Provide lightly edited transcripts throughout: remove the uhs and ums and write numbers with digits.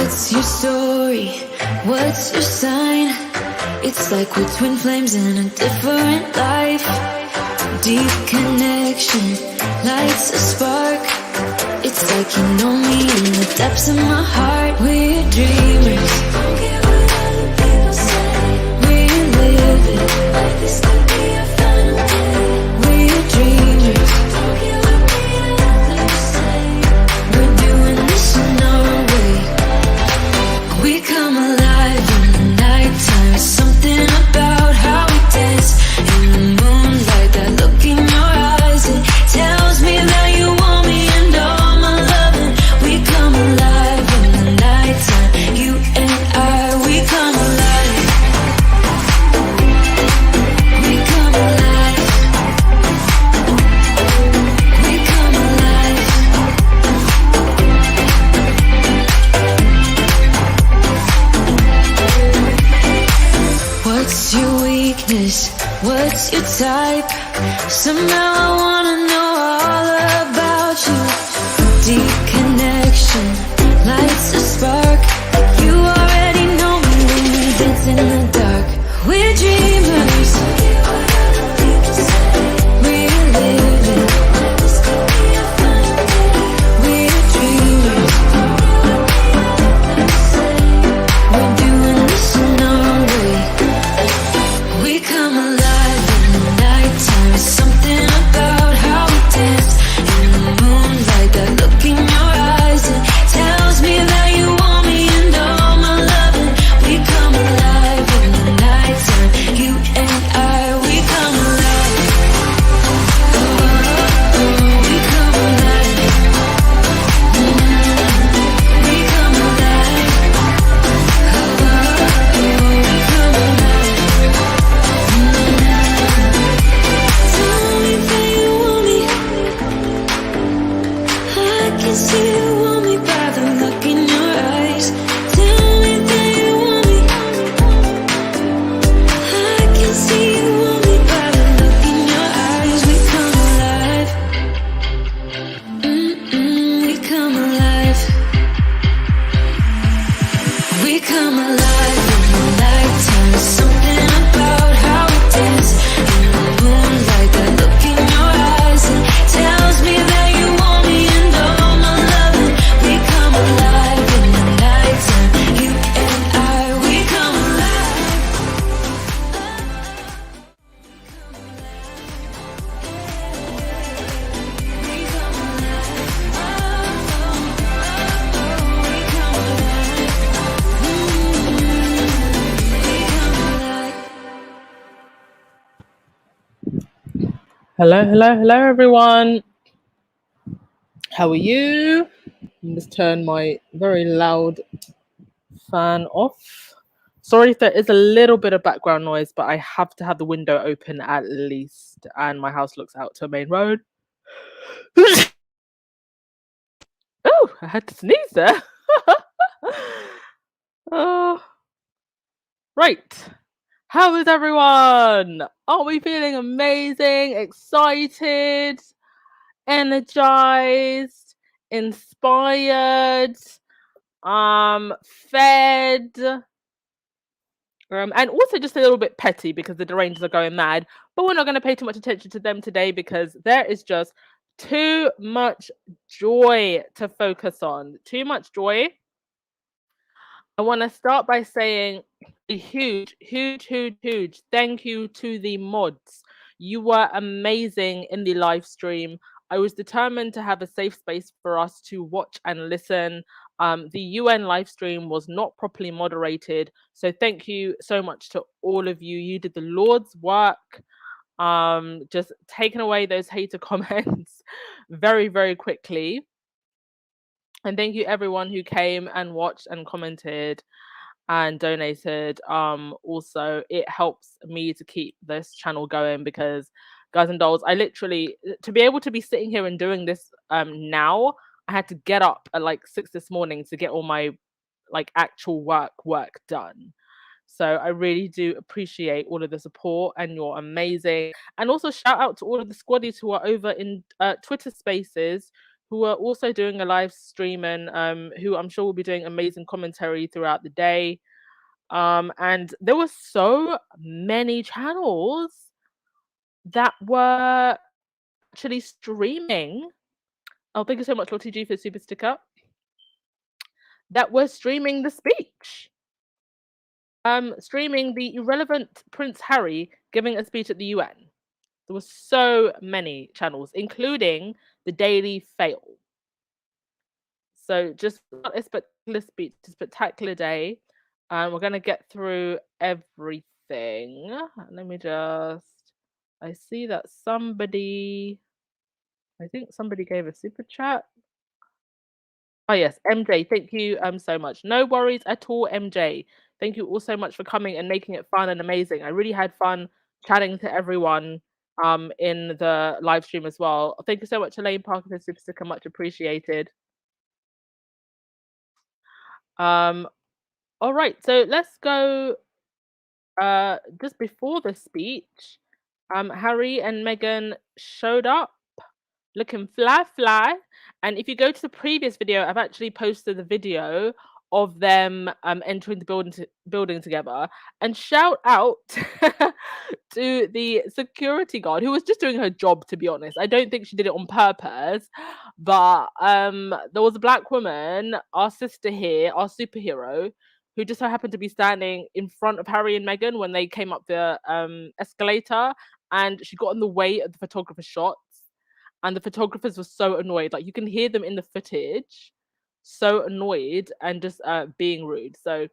What's your story? What's your sign? It's like we're twin flames in a different life. Deep connection lights a spark. It's like you know me in the depths of my heart. We're dreamers. Don't care what other people say. We're living like this could be a final day. We're dreamers. Don't care what the others say. We're doing this in our way. We come alive in the nighttime. Something about how we dance in the moonlight. That look in your eyes, it tells me that you want me and all my loving. We come alive in the nighttime. You and I, we come alive. We come alive. We come alive. What's your weakness? What's your type? Somehow I wanna know all about you. Deep connection lights a spark. You already know me when we dance in the dark. We're dreamers. We're living. We're dreamers. We're doing this in our way. We come alive in the nighttime. Something about how we dance in the moonlight. That look in your eyes, it tells me that you want me and all my loving. We come alive in the nighttime. You and I, we come alive. Oh, we come alive. We come alive. We come alive. Tell me that you want me. I can see you want me by the look in your eyes. Tell me that you want me. I can see you want me by the look in your eyes. We come alive. We come alive. We come alive in the nighttime. Something about how we dance in the moonlight. That look in your eyes, it tells me that you want me and all my loving. We come alive in the nighttime. You and I, we come alive. We come alive. We come alive. Hello, hello, hello, everyone. How are you? Let me just turn my very loud fan off. Sorry if there is a little bit of background noise, but I have to have the window open at least, and my house looks out to a main road. Oh, I had to sneeze there. Oh, right. How is everyone? Are we feeling amazing, excited, energized, inspired, fed, and also just a little bit petty because the derangers are going mad, but we're not going to pay too much attention to them today because there is just too much joy to focus on. Too much joy. I want to start by saying a huge, huge, huge, huge thank you to the mods. You were amazing in the live stream. I was determined to have a safe space for us to watch and listen. The UN live stream was not properly moderated. So thank you so much to all of you. You did the Lord's work. Just taking away those hater comments very, very quickly. And thank you everyone who came and watched and commented and donated. Also, it helps me to keep this channel going because, guys and dolls, I literally, to be able to be sitting here and doing this now, I had to get up at like 6 this morning to get all my like actual work done. So I really do appreciate all of the support, and you're amazing. And also shout out to all of the squaddies who are over in Twitter Spaces who are also doing a live stream and who I'm sure will be doing amazing commentary throughout the day. And there were so many channels that were actually streaming. Oh, thank you so much, Lottie G, for the super sticker. That were streaming the speech. Streaming the irrelevant Prince Harry giving a speech at the UN. There were so many channels, including the Daily Fail. So just a spectacular speech, a spectacular day. We're gonna get through everything. Let me just. I see that somebody. I think somebody gave a super chat. Oh yes, MJ, thank you so much. No worries at all, MJ. Thank you all so much for coming and making it fun and amazing. I really had fun chatting to everyone in the live stream as well. Thank you so much, Elaine Parker, for super sticker, much appreciated. Um, all right, so let's go just before the speech. Harry and Meghan showed up looking fly fly. And if you go to the previous video, I've actually posted the video of them entering the building together. And shout out to the security guard who was just doing her job, to be honest. I don't think she did it on purpose, but there was a black woman, our sister here, our superhero, who just so happened to be standing in front of Harry and Meghan when they came up the escalator, and she got in the way of the photographer's shots, and the photographers were so annoyed. Like, you can hear them in the footage, so annoyed and just being rude. So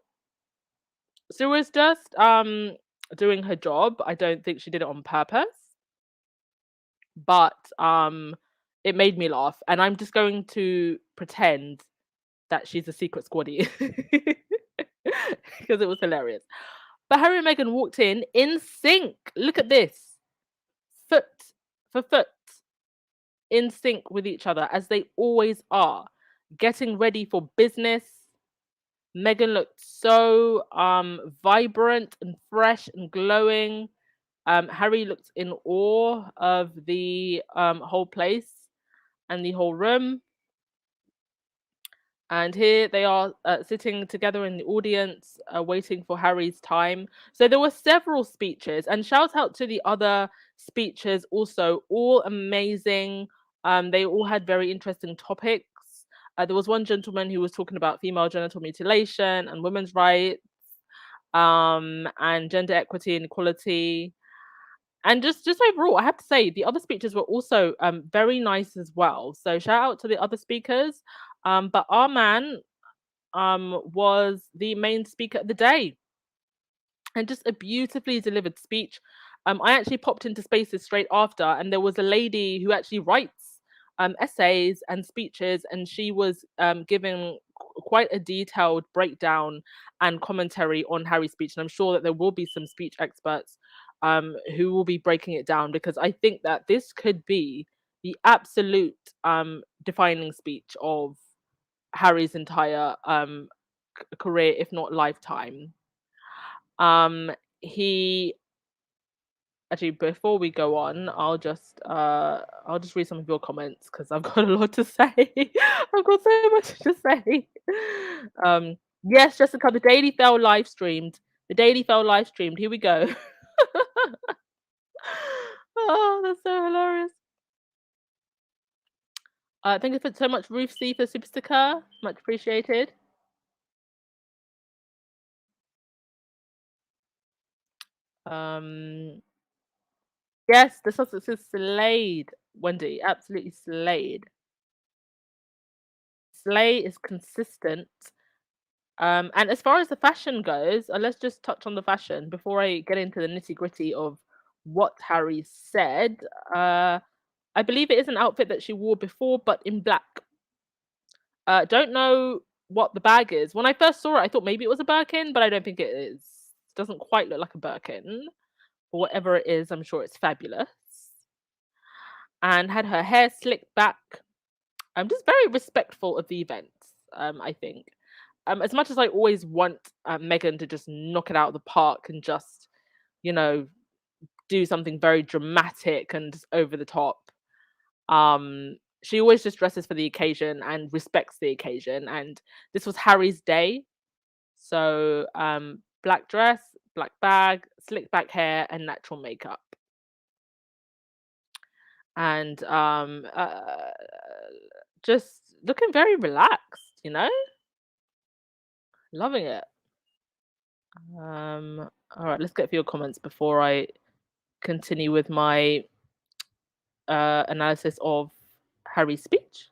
Sue was just doing her job. I don't think she did it on purpose, but it made me laugh, and I'm just going to pretend that she's a secret squaddy because it was hilarious. But Harry and Meghan walked in sync. Look at this, foot for foot, in sync with each other as they always are, getting ready for business. Meghan looked so vibrant and fresh and glowing. Harry looked in awe of the whole place and the whole room. And here they are sitting together in the audience, waiting for Harry's time. So there were several speeches, and shout out to the other speeches also, all amazing. They all had very interesting topics. There was one gentleman who was talking about female genital mutilation and women's rights, and gender equity and equality. And just overall, I have to say the other speeches were also very nice as well. So shout out to the other speakers. But our man was the main speaker of the day, and just a beautifully delivered speech. I actually popped into Spaces straight after, and there was a lady who actually writes essays and speeches, and she was giving quite a detailed breakdown and commentary on Harry's speech. And I'm sure that there will be some speech experts who will be breaking it down, because I think that this could be the absolute defining speech of Harry's entire career, if not lifetime. He actually, before we go on, I'll just read some of your comments because I've got a lot to say. I've got so much to say. Yes, Jessica, the Daily Fell live streamed. The Daily Fell live streamed. Here we go. Oh, that's so hilarious. Thank you so much, Ruth C, for super sticker. Much appreciated. Yes, the Sussex is slayed, Wendy. Absolutely slayed. Slay is consistent. And as far as the fashion goes, let's just touch on the fashion before I get into the nitty-gritty of what Harry said. I believe it is an outfit that she wore before, but in black. Don't know what the bag is. When I first saw it, I thought maybe it was a Birkin, but I don't think it is. It doesn't quite look like a Birkin. But whatever it is, I'm sure it's fabulous. And had her hair slicked back. I'm just very respectful of the event, I think. As much as I always want Meghan to just knock it out of the park and just, you know, do something very dramatic and just over the top, she always just dresses for the occasion and respects the occasion. And this was Harry's day. So black dress, black bag, slick back hair, and natural makeup. And just looking very relaxed, loving it. All right, let's get through your comments before I continue with my analysis of Harry's speech.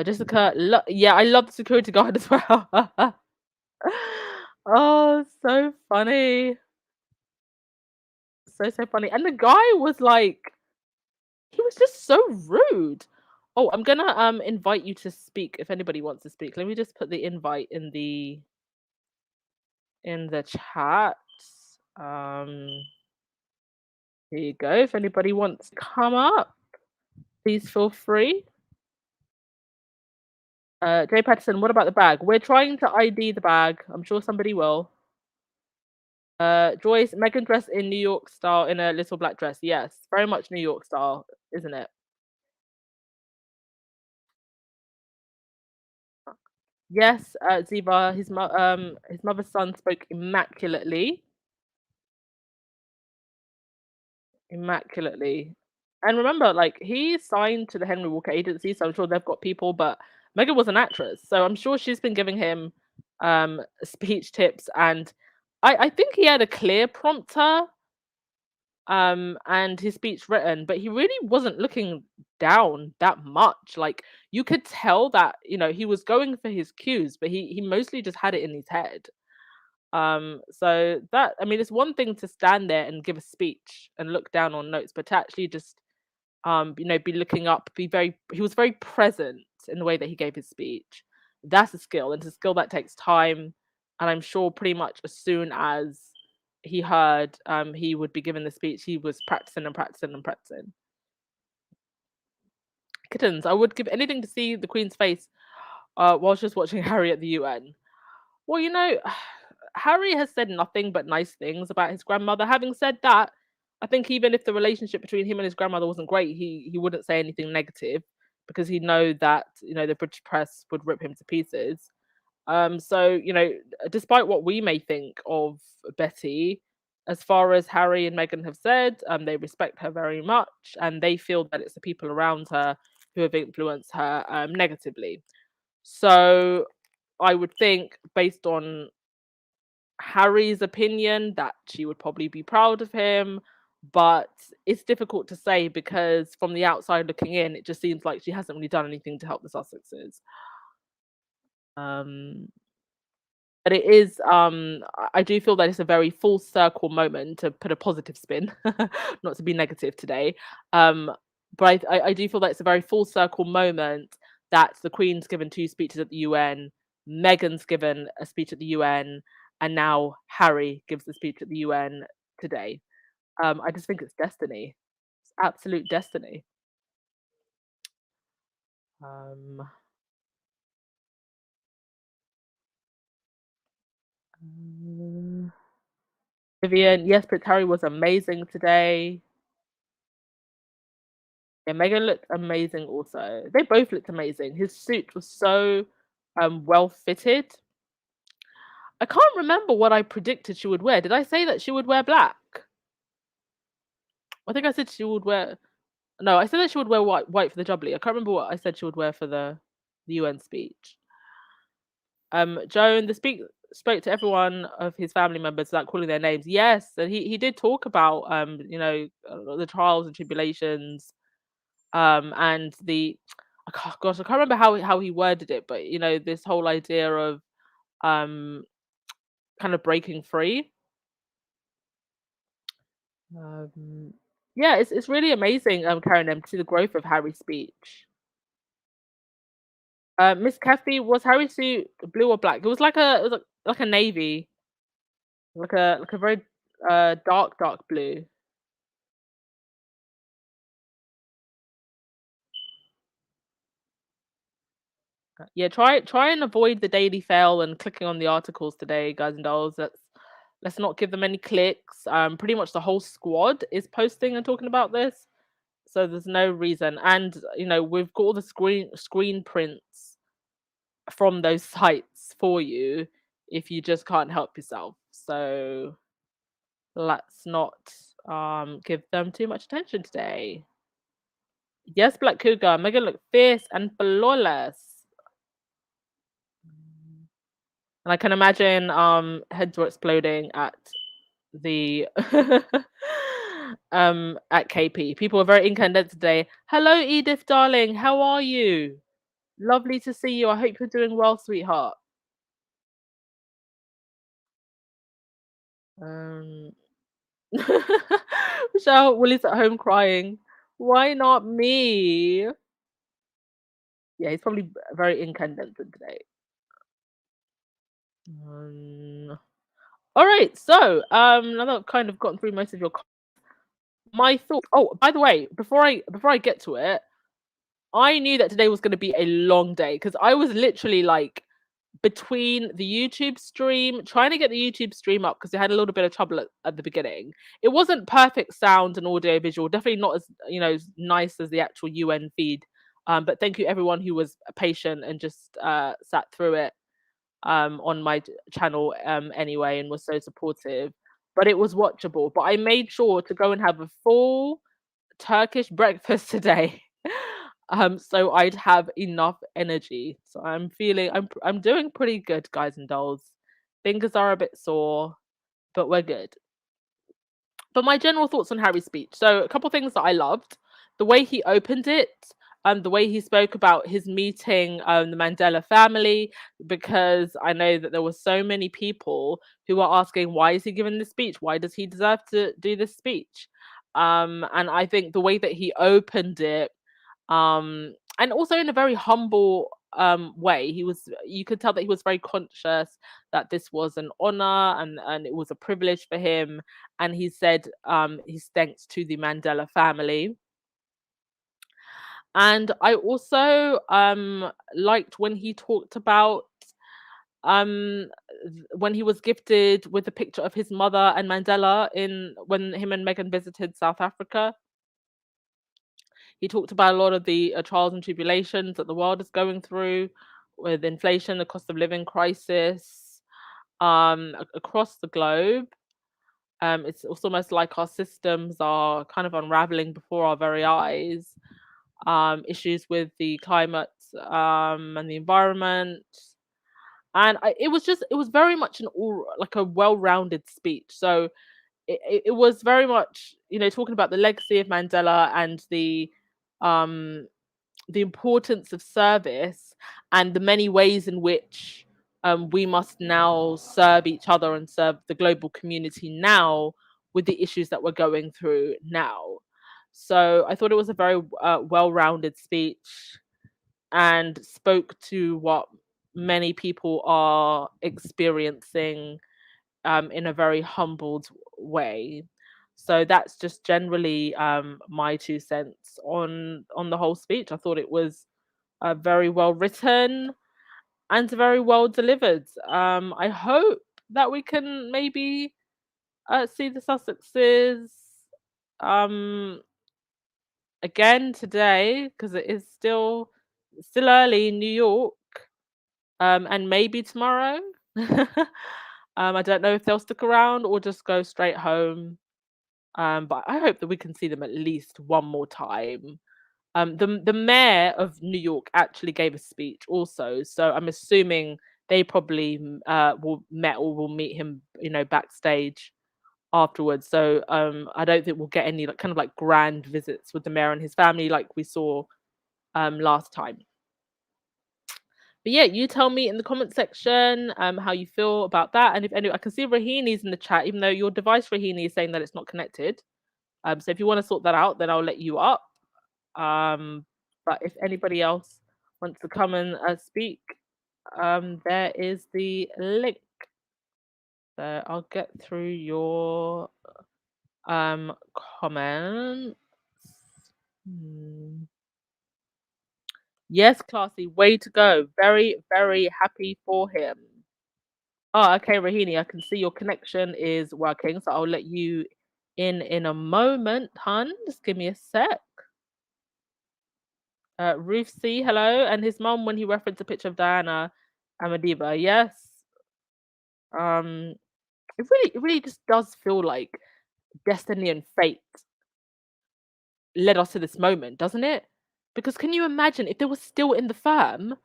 Jessica, yeah, I love the security guard as well. Oh, so funny. So funny. And the guy was like, he was just so rude. Oh, I'm gonna invite you to speak if anybody wants to speak. Let me just put the invite in the chat. Um Here you go. If anybody wants to come up, please feel free. Jay Patterson, what about the bag? We're trying to ID the bag. I'm sure somebody will. Joyce, Megan dressed in New York style in a little black dress. Yes, very much New York style, isn't it? Yes, Ziva, his mother's son spoke immaculately. Immaculately. And remember, like, he signed to the Henry Walker Agency, so I'm sure they've got people, but Megan was an actress, so I'm sure she's been giving him speech tips. And I think he had a clear prompter and his speech written, but he really wasn't looking down that much. Like, you could tell that, he was going for his cues, but he mostly just had it in his head. So that, I mean, it's one thing to stand there and give a speech and look down on notes, but to actually just be looking up, he was very present in the way that he gave his speech. That's a skill, and it's a skill that takes time. And I'm sure pretty much as soon as he heard he would be given the speech, he was practicing and practicing and practicing. Kittens, I would give anything to see the Queen's face while she was watching Harry at the UN. Well, Harry has said nothing but nice things about his grandmother. Having said that, I think even if the relationship between him and his grandmother wasn't great, he wouldn't say anything negative because he'd know that, the British press would rip him to pieces. So, despite what we may think of Betty, as far as Harry and Meghan have said, they respect her very much and they feel that it's the people around her who have influenced her negatively. So I would think, based on Harry's opinion, that she would probably be proud of him, but it's difficult to say because from the outside looking in, it just seems like she hasn't really done anything to help the Sussexes. Um, but it is, I do feel that it's a very full circle moment, to put a positive spin, not to be negative today. Um, but I do feel that it's a very full circle moment that the Queen's given two speeches at the UN, Meghan's given a speech at the UN, and now Harry gives the speech at the UN today. I just think it's destiny. It's absolute destiny. Um, mm, Vivian, yes, Prince Harry was amazing today. Yeah, Megan looked amazing also. They both looked amazing. His suit was so well fitted. I can't remember what I predicted she would wear. Did I say that she would wear black? I think I said she would wear, no, I said that she would wear white for the jubbly. I can't remember what I said she would wear for the UN speech. Joan, the spoke to everyone of his family members without calling their names. Yes, and he did talk about the trials and tribulations, and gosh, I can't remember how he worded it, but this whole idea of um kind of breaking free. Yeah, it's really amazing, Karen, to see the growth of Harry's speech. Miss Kathy, was Harry's suit blue or black? It was like a navy, like a very dark blue. Yeah, try and avoid the Daily Fail and clicking on the articles today, guys and dolls. Let's not give them any clicks. Pretty much the whole squad is posting and talking about this. So there's no reason. And we've got all the screen prints from those sites for you if you just can't help yourself. So let's not give them too much attention today. Yes, Black Cougar, Megan look fierce and flawless. And I can imagine heads were exploding at the at KP. People are very incandescent today. Hello, Edith, darling. How are you? Lovely to see you. I hope you're doing well, sweetheart. Um, Michelle, Willie's at home crying. Why not me? Yeah, he's probably very incandescent today. All right, so now that I've kind of gotten through most of my thoughts. Oh, by the way, before I get to it, I knew that today was going to be a long day because I was literally like between the YouTube stream, trying to get the YouTube stream up because they had a little bit of trouble at the beginning. It wasn't perfect sound and audio visual, definitely not as as nice as the actual UN feed. But thank you everyone who was patient and just sat through it on my channel anyway and was so supportive. But it was watchable. But I made sure to go and have a full Turkish breakfast today. So I'd have enough energy. So I'm doing pretty good, guys and dolls. Fingers are a bit sore, but we're good. But my general thoughts on Harry's speech. So a couple things that I loved. The way he opened it, the way he spoke about his meeting the Mandela family, because I know that there were so many people who were asking, why is he giving this speech? Why does he deserve to do this speech? And I think the way that he opened it, and also in a very humble way, you could tell that he was very conscious that this was an honor and it was a privilege for him. And he said his thanks to the Mandela family. And I also liked when he talked about um when he was gifted with a picture of his mother and Mandela in when him and Megan visited South Africa. He talked about a lot of the trials and tribulations that the world is going through with inflation, the cost of living crisis across the globe. It's almost like our systems are kind of unraveling before our very eyes. Issues with the climate and the environment. And it was very much an all like a well-rounded speech. So it was very much talking about the legacy of Mandela and um the importance of service and the many ways in which we must now serve each other and serve the global community now with the issues that we're going through now. So I thought it was a very well-rounded speech and spoke to what many people are experiencing in a very humbled way. So that's just generally my 2 cents on the whole speech. I thought it was very well written and very well delivered. I hope that we can maybe see the Sussexes um, again today because it is still early in New York, and maybe tomorrow. I don't know if they'll stick around or just go straight home. But I hope that we can see them at least one more time. The mayor of New York actually gave a speech also, so I'm assuming they probably will meet him, backstage afterwards. So I don't think we'll get any like kind of like grand visits with the mayor and his family like we saw last time. But yeah, you tell me in the comment section how you feel about that, and if any, I can see Rahini's in the chat, even though your device Rahini is saying that it's not connected. So if you want to sort that out, then I'll let you up. But if anybody else wants to come and speak, there is the link. So I'll get through your comments. Hmm. Yes, classy, way to go. Very, very happy for him. Oh, okay, Rahini, I can see your connection is working, so I'll let you in a moment, hun. Just give me a sec. Ruth C, hello, and his mum when he referenced a picture of Diana Amadiba. Yes. Um, it really just does feel like destiny and fate led us to this moment, doesn't it? Because can you imagine if they were still in the firm,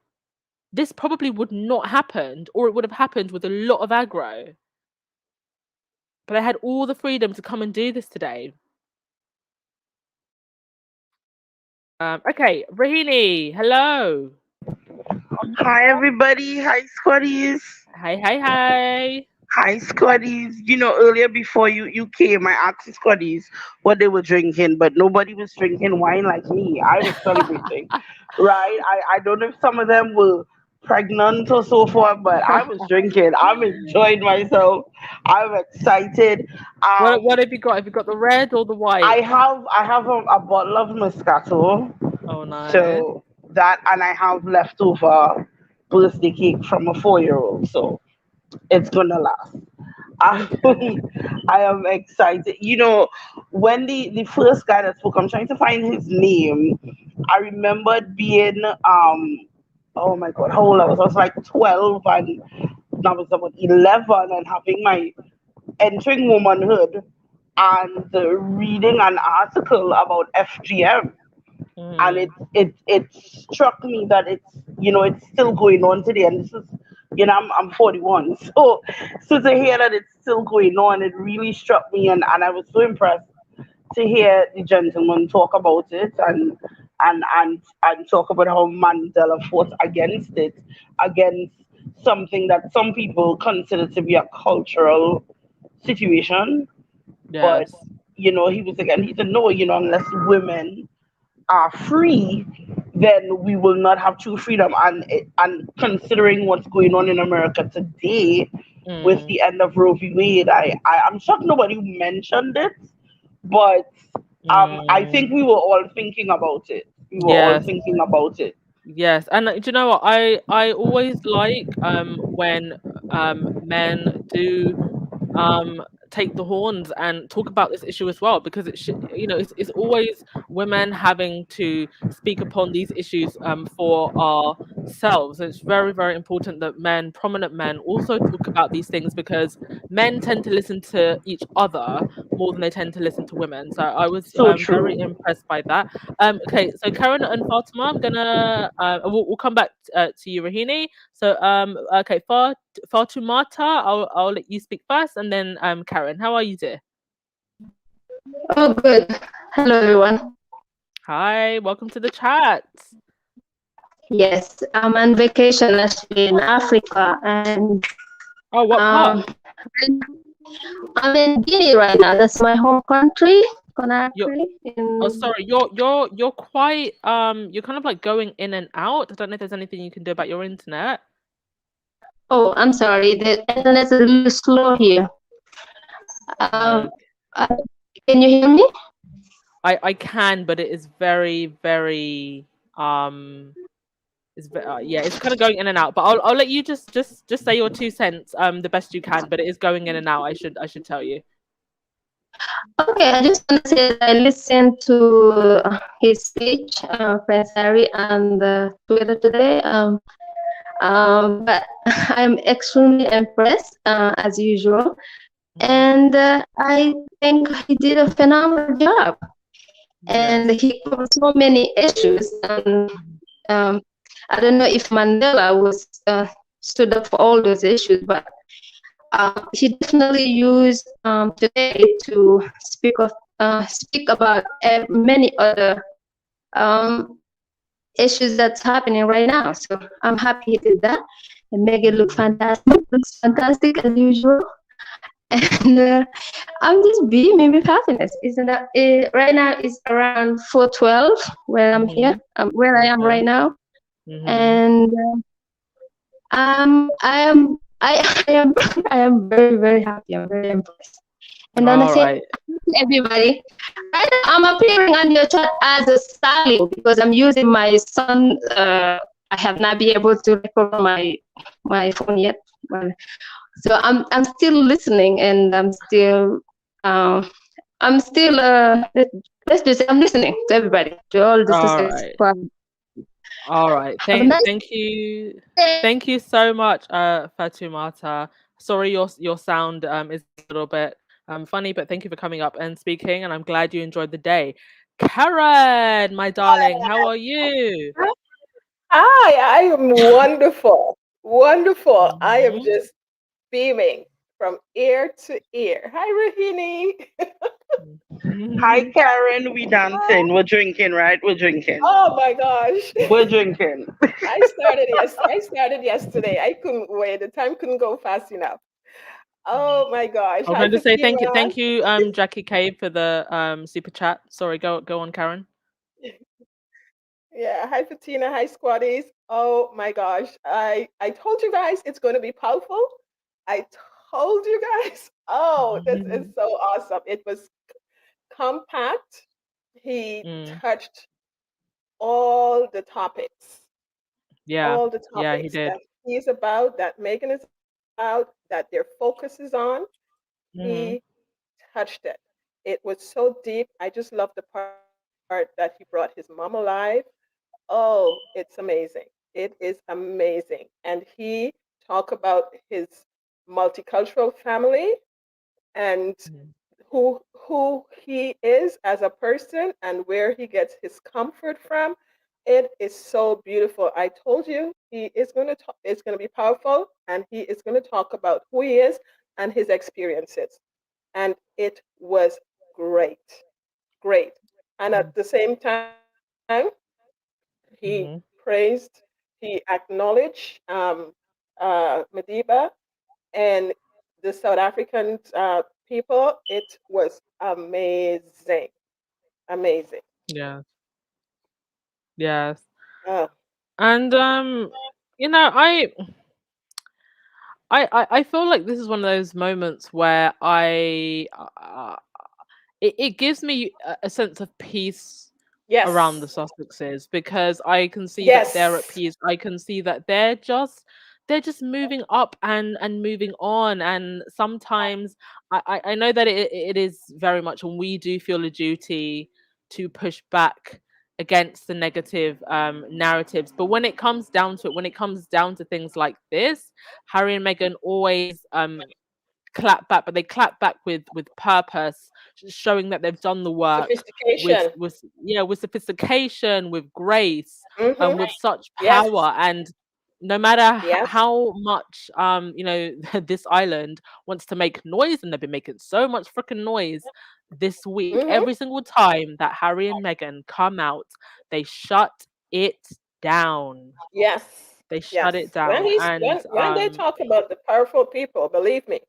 this probably would not happened, or it would have happened with a lot of aggro. But I had all the freedom to come and do this today. Okay, Rahini, hello. Hi everybody. Hi squaddies. Hey, hey, hey. Hi squaddies. Earlier before you came, I asked the squaddies what they were drinking, but nobody was drinking wine like me. I was celebrating, right? I don't know if some of them were pregnant or so forth, but I was drinking. I'm enjoying myself. I'm excited. What have you got? Have you got the red or the I white? have I have a bottle of Moscato, Oh, nice. so that, and I have leftover birthday cake from a 4-year-old. So it's gonna last. I, I am excited. When the first guy that spoke, I'm trying to find his name. I remembered being oh my god, how old I was. I was like 12, and I was about 11 and having my entering womanhood, and reading an article about FGM, and Mm, it struck me that it's still going on today, and this is, I'm 41. So to hear that it's still going on, it really struck me, and I was so impressed to hear the gentleman talk about it, and talk about how Mandela fought against it, against something that some people consider to be a cultural situation. But yes. he was again, he said, no, unless women are free, then we will not have true freedom. And considering what's going on in America today with Mm, the end of Roe v. Wade, I'm shocked nobody mentioned it, but I think mm, we were all thinking about it. We were all yes. thinking about it. Yes, and do you know what? I always like when men do take the horns and talk about this issue as well, because it's always women having to speak upon these issues for ourselves. It's very, very important that men, prominent men, also talk about these things, because men tend to listen to each other more than they tend to listen to women. So I was So very true. impressed by that. Okay, so Karen and Fatima, I'm gonna we'll come back to you, Rahini. So okay, Fatumata, I'll let you speak first, and then Karen, how are you, dear? Oh, good. Hello, everyone. Hi, welcome to the chat. Yes, I'm on vacation actually in Africa, and Oh, what part? um, I'm in Guinea right now. That's my home country, You're Conakry. oh, In sorry, you're quite you're kind of like going in and out. I don't know if there's anything you can do about your internet. oh, I'm sorry. The internet's a little slow here. Uh, Um, uh, can you hear me? I can, but it is very, very um yeah, it's kind of going in and out. But I'll let you just say your 2 cents the best you can. But it is going in and out. I should tell you. Okay, I just want to say that I listened to his speech, Prince Harry, and Twitter today. But I'm extremely impressed as usual. Mhm. And I think he did a phenomenal job. And Yes. he covered so many issues. And um, I don't know if Mandela was stood up for all those issues, but he definitely used today to speak about many other um, issues that's happening right now. So I'm happy he did that and make it look Mhm. fantastic. Looks fantastic as usual. And I'm just beaming with happiness. Isn't that right now? It's around 4:12 where I'm here, Mhm. where I am Okay. right now, Mhm. and I am I am I am very very happy. I'm very impressed. And then I All say, right. everybody, right now I'm appearing on your chat as a styling because I'm using my son. I have not been able to record my phone yet, but so I'm still listening, and um I'm still let's just say I'm listening to everybody, to all the All sisters. right. All right. Have a nice Thank you. day. Thank you so much, Fatumata. Sorry your sound is a little bit funny, but thank you for coming up and speaking, and I'm glad you enjoyed the day. Karen, my darling, how are you? Hi, I am wonderful. Wonderful. I am Mhm. just beaming from ear to ear. Hi, Rahini. Hi, Mhm. Karen. We Hi. dancing. We're drinking, right? We're drinking. Oh my gosh. We're drinking. I started yesterday. I couldn't wait. The time couldn't go fast enough. Oh my gosh. I was Hi, going to say Fatima. thank you, Jackie Cave for the super chat. Sorry, go on, Karen. Yeah, hi Fatina, hi squaddies. Oh my gosh. I told you guys it's going to be powerful. I told you guys. Oh, this is Mhm. so awesome. It was compact. He Mm. touched all the topics, Yeah, all the yeah, he topics did. that he's about, that Megan is about, that their focus is on. He Mhm. touched it. It was so deep. I just love the part that he brought his mom alive. Oh, it's amazing. It is amazing. And he talked about his multicultural family and Mhm. who he is as a person and where he gets his comfort from. It is so beautiful. I told you he is going to talk, it's going to be powerful, and he is going to talk about who he is and his experiences. And it was great, great. And at the same time, he Mhm. praised, he acknowledged Madiba and the South African people. It was amazing, amazing. Yeah. Yes. Uh, And you know, I feel like this is one of those moments where it gives me a sense of peace around the yes, Sussexes because I can see that they're at yes, peace. I can see that they're just moving up and moving on. And sometimes I know that it is very much, and we do feel a duty to push back against the negative narratives. But when it comes down to it, when it comes down to things like this, Harry and Meghan always clap back, but they clap back with purpose, showing that they've done the work sophistication. with yeah, with sophistication, with grace, Mm-hmm. with such Yes, power. And no matter yes, how much this island wants to make noise, and they've been making so much freaking noise this week, mm-hmm. every single time that Harry and Meghan come out, they shut it down. Yes, They yes. shut it down. And When they talk about the powerful people, believe me,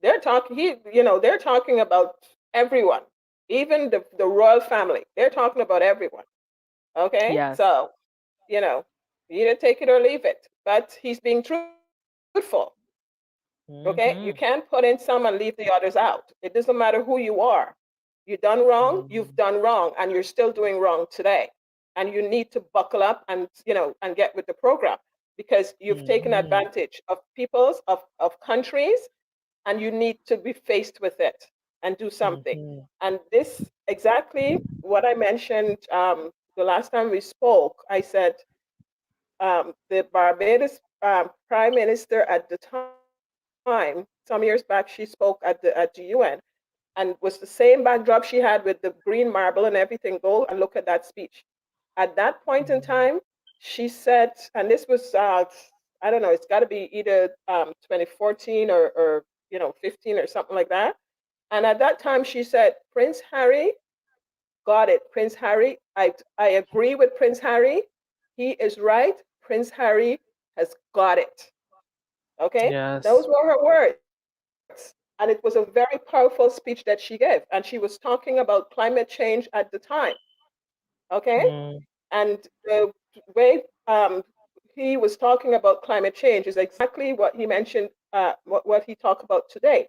they're talking about everyone, even the royal family. They're talking about everyone. Okay, yes. so you know, you either take it or leave it. But he's being truthful. Okay, you can't Hmm. put in some and leave the others out. It doesn't matter who you are. You done wrong, you've Hmm. done wrong, and you're still doing wrong today. And you need to buckle up and and get with the program because you've taken Hmm. advantage of peoples of countries, and you need to be faced with it and do something. Hmm. And this exactly what I mentioned the last time we spoke. I said the Barbados prime minister at the time, some years back, she spoke at the UN, and was the same backdrop she had with the green marble and everything. Go and look at that speech. At that point in Mhm. time, she said, and this was I don't know, it's got to be either 2014 or 15 or something like that. And at that time, she said, Prince Harry got it. Prince Harry, I agree with Prince Harry. He is right. Prince Harry has got it. Okay? Yes. Those were her words. And it was a very powerful speech that she gave. And she was talking about climate change at the time. Okay? Mm. And the way he was talking about climate change is exactly what he mentioned, what he talked about today.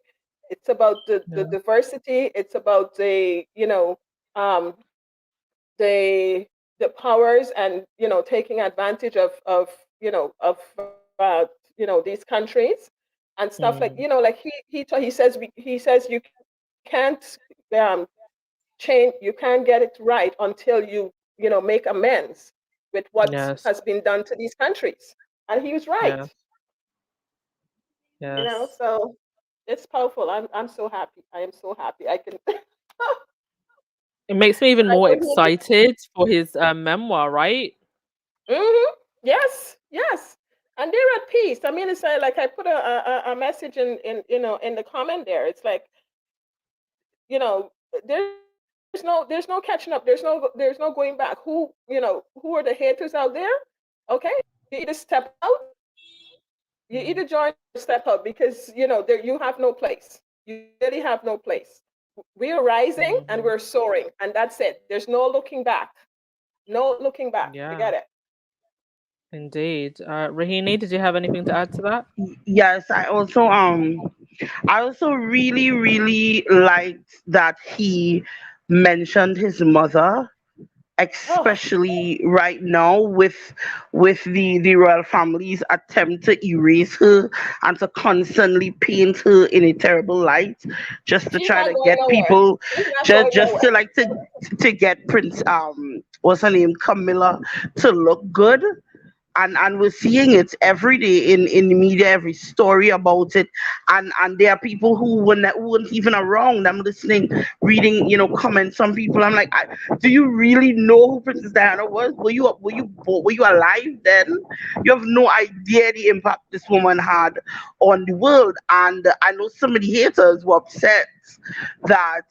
It's about the Yeah. diversity. It's about um, the powers and taking advantage of these countries and stuff like Mm. like he says he can't um, change, you can't get it right until you make amends. with what Yes. has been done to these countries. And he was right. Yeah. You know, Yes. so it's powerful. I'm so happy. I am so happy. I can It makes me even I more know he excited for his memoir, right? Yes, yes. And they're at peace. I mean, it's like I put a message in in the comment there. It's like, you know, there's no catching up. There's no going back. Who are the haters out there? Okay, you either step out, you either Mm. join or step out, because there you have no place. You really have no place. We are rising and Mhm. we're soaring, and that's it. There's no looking back. No looking back. Yeah, Forget it. indeed. Rahini, did you have anything to add to that? Yes, I also really, really liked that he mentioned his mother, Oh, especially right now with the royal family's attempt to erase her and to constantly paint her in a terrible light, just to she's try not to going get nowhere. people, She's not going just to nowhere. like to get Prince what's her name, Camilla, to look good. And we're seeing it every day in the media, every story about it. And there are people who weren't even around. I'm listening, reading, comments. Some people, I'm like, do you really know who Princess Diana was? Were you alive then? You have no idea the impact this woman had on the world. And I know some of the haters were upset that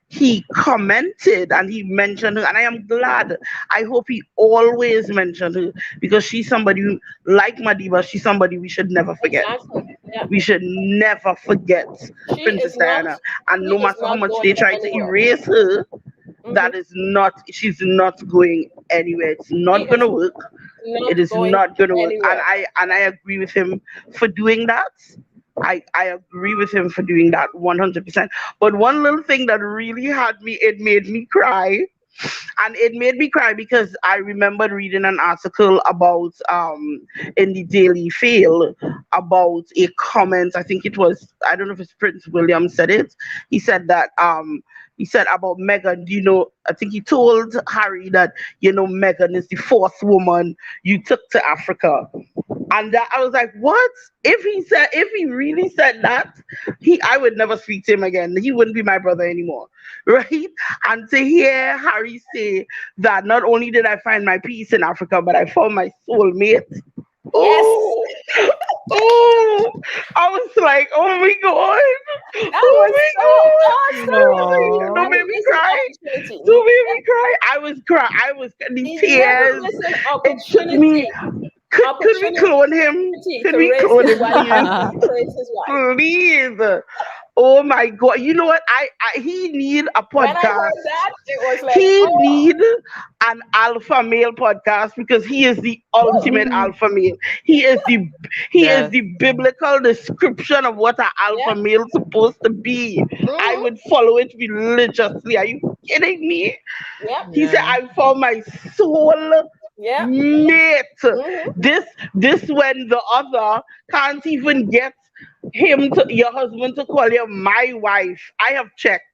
he commented and he mentioned her, and I am glad. I hope he always mentioned her, because she's somebody like Madiba, she's somebody we should never forget. Exactly. Yeah. We should never forget She Princess is not. Diana. And She no is matter how not much going they try to anywhere. erase her, Hmm. she's not going anywhere. It's She not is gonna work. not It is going not gonna work. And anywhere. I agree with him for doing that. I agree with him for doing that 100%. But one little thing that really it made me cry, and it made me cry because I remembered reading an article about in the Daily Fail about a comment. I think it was, I don't know if it's Prince William said it. He said that he said about Meghan, I think he told Harry that Meghan is the fourth woman you took to Africa. And that, I was like, what? If he really said that, I would never speak to him again. He wouldn't be my brother anymore. Right? And to hear Harry say that not only did I find my peace in Africa, but I found my soulmate. Yes, Oh, oh, I was like, oh my god, that oh was my so god. I was awesome. He did like, don't not No. make me miss an cry. opportunity. Don't make me cry. I was crying. I was the He never tears. missed an It took me. opportunity. Could we Opportunity clone him? Could to we raise clone his him, wife. please? Praise his wife. Please. Oh my god. You know what? He need a When I podcast. heard that, it was like, He oh, need an alpha male podcast, because he is the ultimate Mhm. alpha male. He is Yes. the biblical description of what an yeah. alpha male supposed to be. I Hmm. would follow it religiously. Are you kidding me? Yep. He said, Yeah. I found my soul Yep. mate. Hmm. This when the other can't even get your husband to call you my wife. I have checked.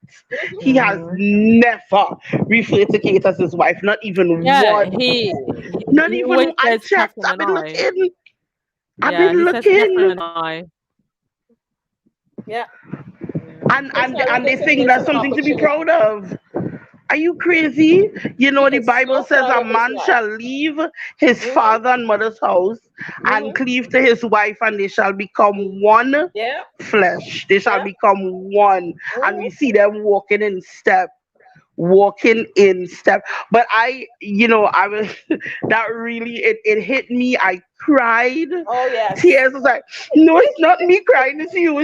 He has Mhm. never referred to Kate as his wife. Not even Yeah, once. Not he even. always I says checked. Catherine I've and been I. looking. I've Yeah, been he says Catherine looking. and I. Yeah. Yeah. And That's and why he and they doesn't think miss that's an something to be opportunity. proud of. Are you crazy? He The is Bible so says proud a of his man wife. shall leave his Hmm. father and mother's house and Hmm. cleave to his wife, and they shall become one Yeah. flesh. They shall Yeah. become one. And we Hmm. see them walking in step. But I was that really it hit me. I cried Oh yes. tears. I was like, no, it's not me crying, it's you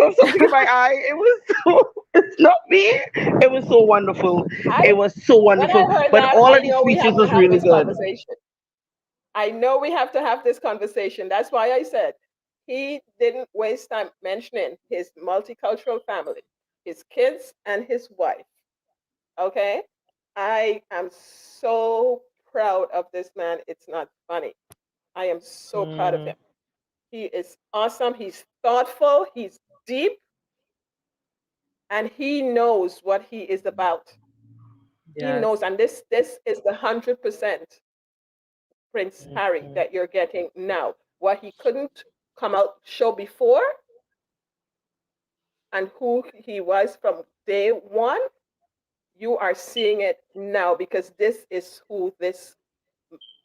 have something in my eye. It was so it's not me. It was so wonderful. I It was so When wonderful. I heard But that, all I of the know we speeches have to was have really this good. conversation. I know we have to have this conversation. That's why I said he didn't waste time mentioning his multicultural family, his kids, and his wife. Okay? I am so proud of this man. It's not funny. I am so proud of Mm, him. He is awesome. He's thoughtful. He's deep. And he knows what he is about. He yes. knows. And this is the 100%. Prince Harry that you're getting now. What he couldn't come out show before, and who he was from day one, you are seeing it now, because this is who this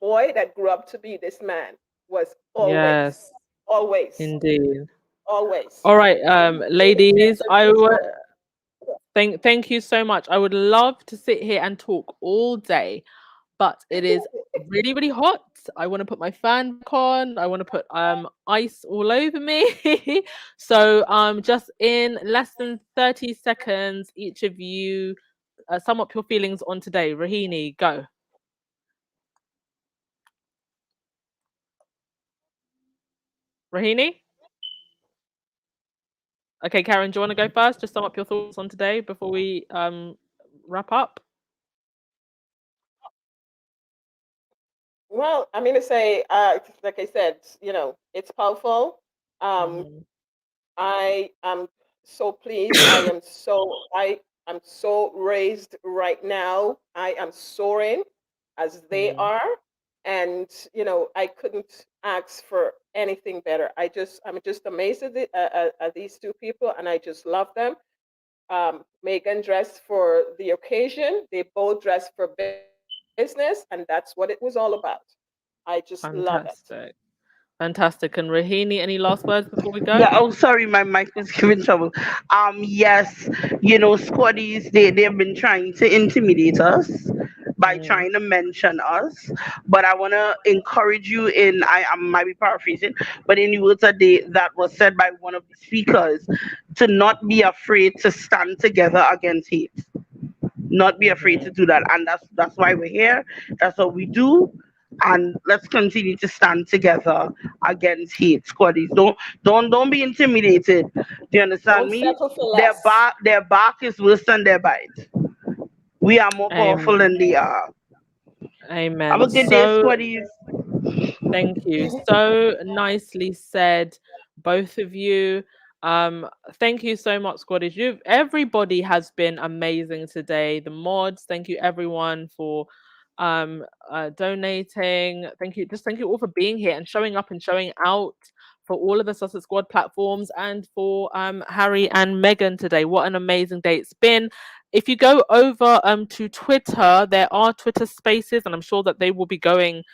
boy that grew up to be this man was always, Yes, always, indeed. always. All right, ladies, Yes, I it's would what- thank you so much. I would love to sit here and talk all day, but it is really, really hot. I want to put my fan back on. I want to put ice all over me. So just in less than 30 seconds, each of you sum up your feelings on today. Rahini, go. Rahini? Okay, Karen, do you want to go first? Just sum up your thoughts on today before we wrap up. Well, I'm gonna say, like I said, it's powerful. Um, Mhm. I am so pleased. I am so raised right now. I am soaring as they Mm. are. And I couldn't ask for anything better. I'm just amazed at these two people, and I just love them. Megan dressed for the occasion. They both dressed for business, and that's what it was all about. I just love it. Fantastic. Fantastic. And Rahini, any last words before we go? Yeah, oh sorry, my mic was giving trouble. Yes, squaddies, they've been trying to intimidate us by Mm. trying to mention us. But I wanna encourage you in I might be paraphrasing, but in the words that was said by one of the speakers, to not be afraid to stand together against hate. Not be afraid to Mhm. do that. And that's why we're here. That's what we do. And let's continue to stand together against hate, squaddies. Don't be intimidated. Do you understand Don't me? settle for Their less. bark is worse than their bite. We are more powerful Amen. than they are. Have a Amen. good day, So squaddies. thank you. So nicely said, both of you. Thank you so much, Scottish. Everybody has been amazing today. The mods, thank you everyone for donating. Thank you all for being here and showing up and showing out for all of the Sussex Squad platforms, and for Harry and Meghan today. What an amazing day it's been. If you go over to Twitter, there are Twitter spaces, and I'm sure that they will be going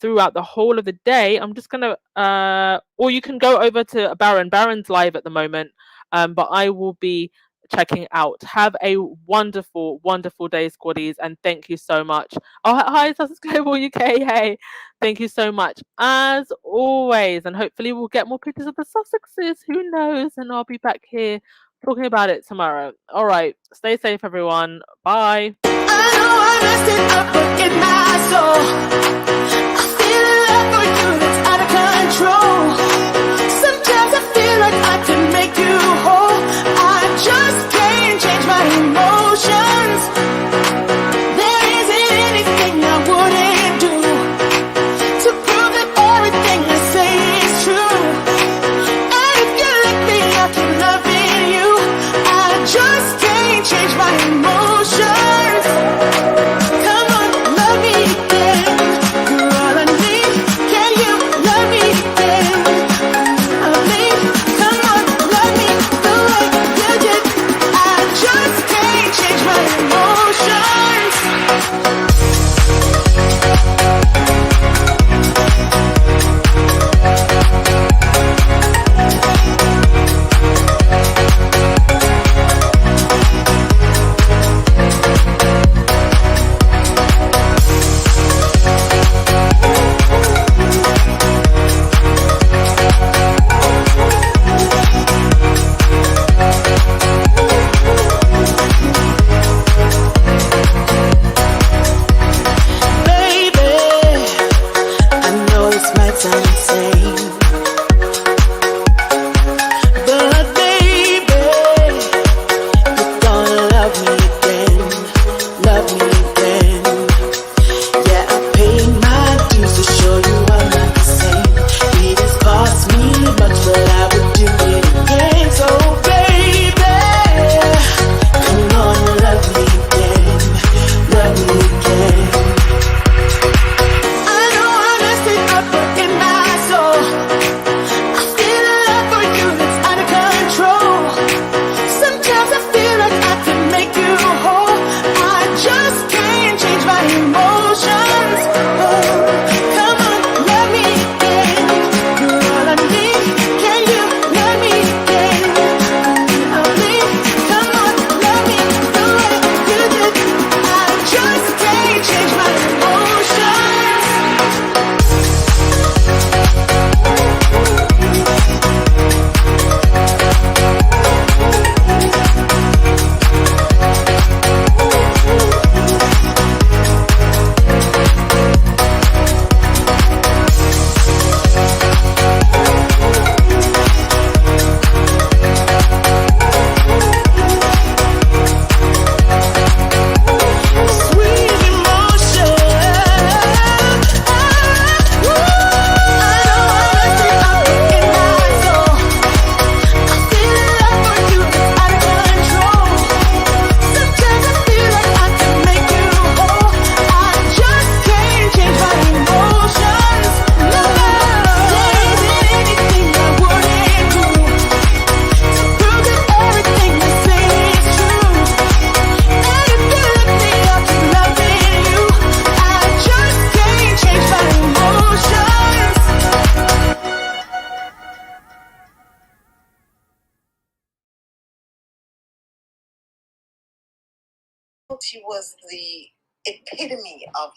throughout the whole of the day. I'm just gonna or you can go over to Baron's live at the moment, but I will be checking out. Have a wonderful, wonderful day, squaddies, and thank you so much. Oh, hi, Sussex Global UK. Hey, thank you so much as always, and hopefully we'll get more pictures of the Sussexes. Who knows? And I'll be back here talking about it tomorrow. All right, stay safe, everyone. Bye. I know I messed it up, but in my soul, I feel a love for you that's out of control. Sometimes I feel like I can make you whole. I just can't change my emotions. There isn't anything I wouldn't do to prove that everything I say is true. And if you let me, I keep loving you. I just can't change my emotions. Come on, love me again. You're all I need. Can you love me again? I mean, come on, love me the way you did. I just can't change my emotions. Baby, I know this might sound insane, but baby, you're gonna love me again, love me again. Yeah, I paid my dues to show you I'm not the same. It has cost me much, but I would do it again. So baby, come on, love me again, love me again. I know I he was the epitome of